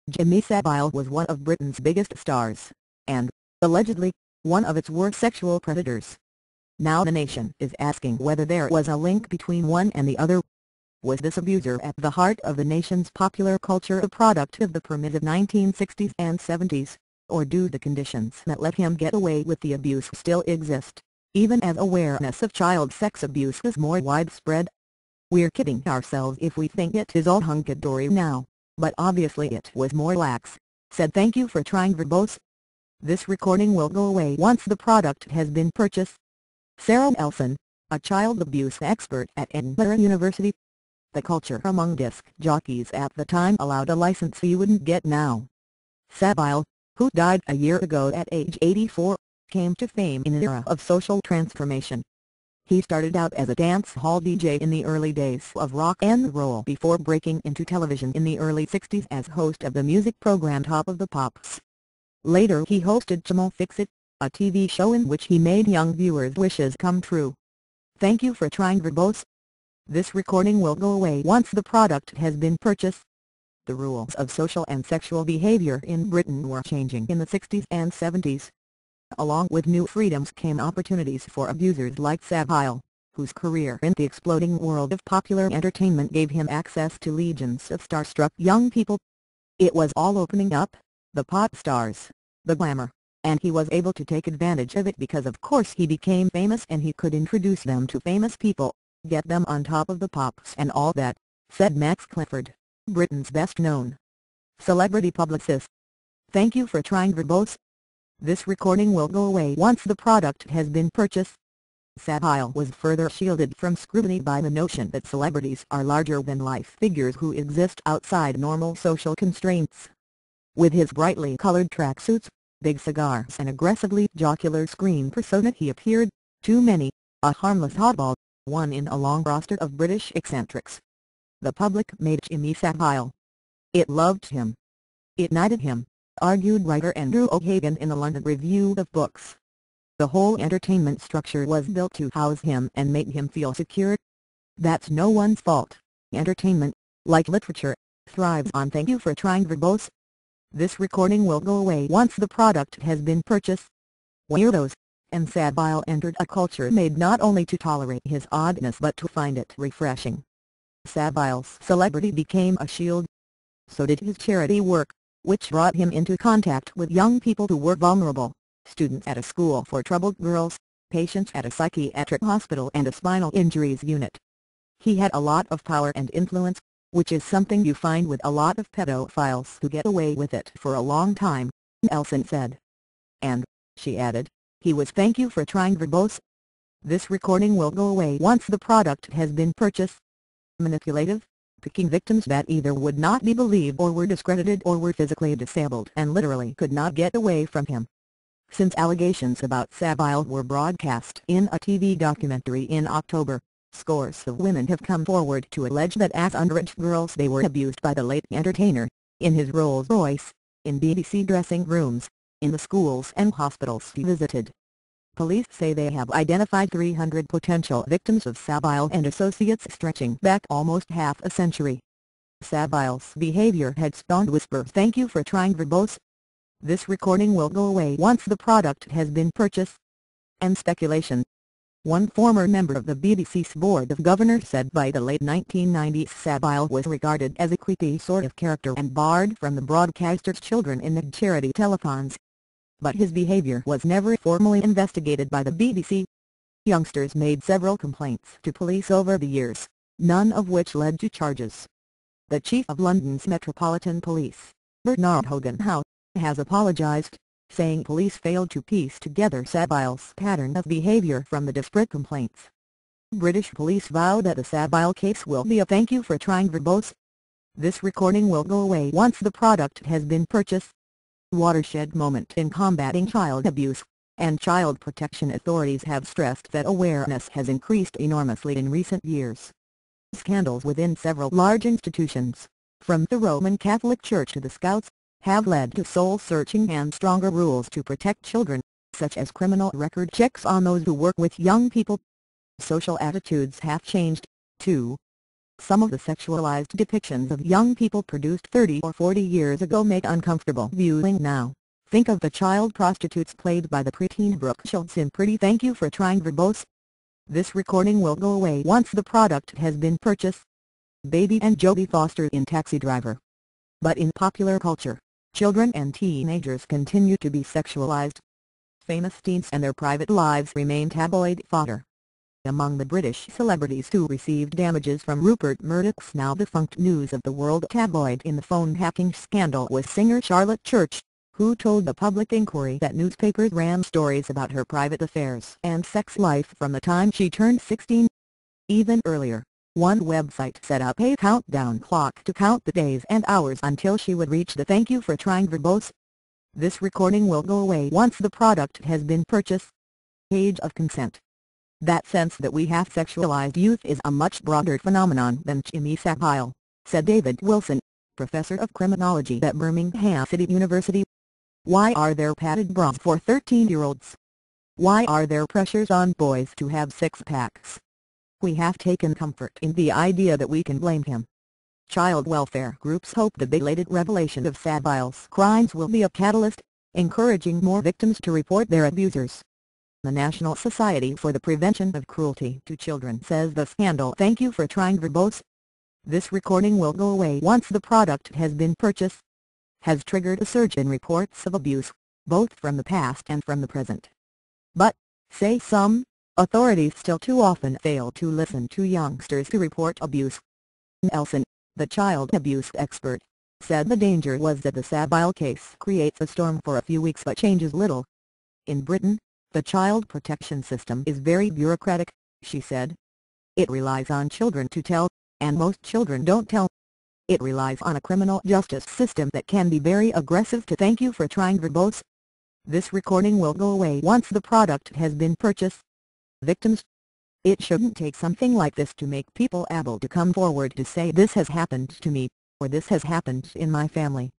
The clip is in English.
Jimmy Savile was one of Britain's biggest stars, and, allegedly, one of its worst sexual predators. Now the nation is asking whether there was a link between one and the other. Was this abuser at the heart of the nation's popular culture a product of the primitive 1960s and 70s, or do the conditions that let him get away with the abuse still exist, even as awareness of child sex abuse is more widespread? We're kidding ourselves if we think it is all hunky-dory now, but obviously it was more lax, said Thank You for Trying Verbose. This recording will go away once the product has been purchased. Sarah Elson, a child abuse expert at Edinburgh University. The culture among disc jockeys at the time allowed a license you wouldn't get now. Savile, who died a year ago at age 84, came to fame in an era of social transformation. He started out as a dance hall DJ in the early days of rock and roll before breaking into television in the early 60s as host of the music program Top of the Pops. Later he hosted Chimo Fix-It, a TV show in which he made young viewers' wishes come true. Thank you for trying verbose. This recording will go away once the product has been purchased. The rules of social and sexual behavior in Britain were changing in the 60s and 70s. Along with new freedoms came opportunities for abusers like Savile, whose career in the exploding world of popular entertainment gave him access to legions of starstruck young people. It was all opening up, the pop stars, the glamour, and he was able to take advantage of it because of course he became famous and he could introduce them to famous people, get them on Top of the Pops and all that, said Max Clifford, Britain's best-known celebrity publicist. Thank you for trying verbose. This recording will go away once the product has been purchased. Savile was further shielded from scrutiny by the notion that celebrities are larger-than-life figures who exist outside normal social constraints. With his brightly colored tracksuits, big cigars and aggressively jocular screen persona he appeared, to many, a harmless oddball, one in a long roster of British eccentrics. The public made Jimmy Savile. It loved him. It knighted him, argued writer Andrew O'Hagan in the London Review of Books. The whole entertainment structure was built to house him and make him feel secure. That's no one's fault. Entertainment, like literature, thrives on Thank You for Trying Verbose. This recording will go away once the product has been purchased. Weirdos, and Savile entered a culture made not only to tolerate his oddness but to find it refreshing. Savile's celebrity became a shield. So did his charity work, which brought him into contact with young people who were vulnerable, students at a school for troubled girls, patients at a psychiatric hospital and a spinal injuries unit. He had a lot of power and influence, which is something you find with a lot of pedophiles who get away with it for a long time, Elson said. And, she added, he was Thank You for Trying Verbose. This recording will go away once the product has been purchased. Manipulative, picking victims that either would not be believed or were discredited or were physically disabled and literally could not get away from him. Since allegations about Savile were broadcast in a TV documentary in October, scores of women have come forward to allege that as underage girls they were abused by the late entertainer, in his Rolls-Royce, in BBC dressing rooms, in the schools and hospitals he visited. Police say they have identified 300 potential victims of Savile and associates stretching back almost half a century. Savile's behavior had spawned whispers Thank You for Trying Verbose. This recording will go away once the product has been purchased. And speculation. One former member of the BBC's Board of Governors said by the late 1990s Savile was regarded as a creepy sort of character and barred from the broadcaster's Children in Need charity telethons. But his behavior was never formally investigated by the BBC. Youngsters made several complaints to police over the years, none of which led to charges. The Chief of London's Metropolitan Police, Bernard Hogan Howe, has apologised, saying police failed to piece together Savile's pattern of behaviour from the disparate complaints. British police vow that the Savile case will be a Thank You for Trying Verbose. This recording will go away once the product has been purchased. Watershed moment in combating child abuse, and child protection authorities have stressed that awareness has increased enormously in recent years. Scandals within several large institutions, from the Roman Catholic Church to the Scouts, have led to soul-searching and stronger rules to protect children, such as criminal record checks on those who work with young people. Social attitudes have changed, too. Some of the sexualized depictions of young people produced 30 or 40 years ago make uncomfortable viewing now. Think of the child prostitutes played by the preteen Brooke Shields in Pretty Thank You for Trying Verbose. This recording will go away once the product has been purchased. Baby and Jodie Foster in Taxi Driver. But in popular culture, children and teenagers continue to be sexualized. Famous teens and their private lives remain tabloid fodder. Among the British celebrities who received damages from Rupert Murdoch's now defunct News of the World tabloid in the phone hacking scandal was singer Charlotte Church, who told the Public Inquiry that newspapers ran stories about her private affairs and sex life from the time she turned 16. Even earlier, one website set up a countdown clock to count the days and hours until she would reach the Thank You for Trying verbose. This recording will go away once the product has been purchased. Age of consent. That sense that we have sexualized youth is a much broader phenomenon than Jimmy Savile, said David Wilson, professor of criminology at Birmingham City University. Why are there padded bras for 13-year-olds? Why are there pressures on boys to have six-packs? We have taken comfort in the idea that we can blame him. Child welfare groups hope the belated revelation of Savile's crimes will be a catalyst, encouraging more victims to report their abusers. The National Society for the Prevention of Cruelty to Children says the scandal Thank You for Trying verbose. This recording will go away once the product has been purchased. Has triggered a surge in reports of abuse, both from the past and from the present. But, say some, authorities still too often fail to listen to youngsters who report abuse. Nelson, the child abuse expert, said the danger was that the Savile case creates a storm for a few weeks but changes little. In Britain, the child protection system is very bureaucratic, she said. It relies on children to tell, and most children don't tell. It relies on a criminal justice system that can be very aggressive to Thank You for Trying verbose. This recording will go away once the product has been purchased. Victims. It shouldn't take something like this to make people able to come forward to say this has happened to me, or this has happened in my family.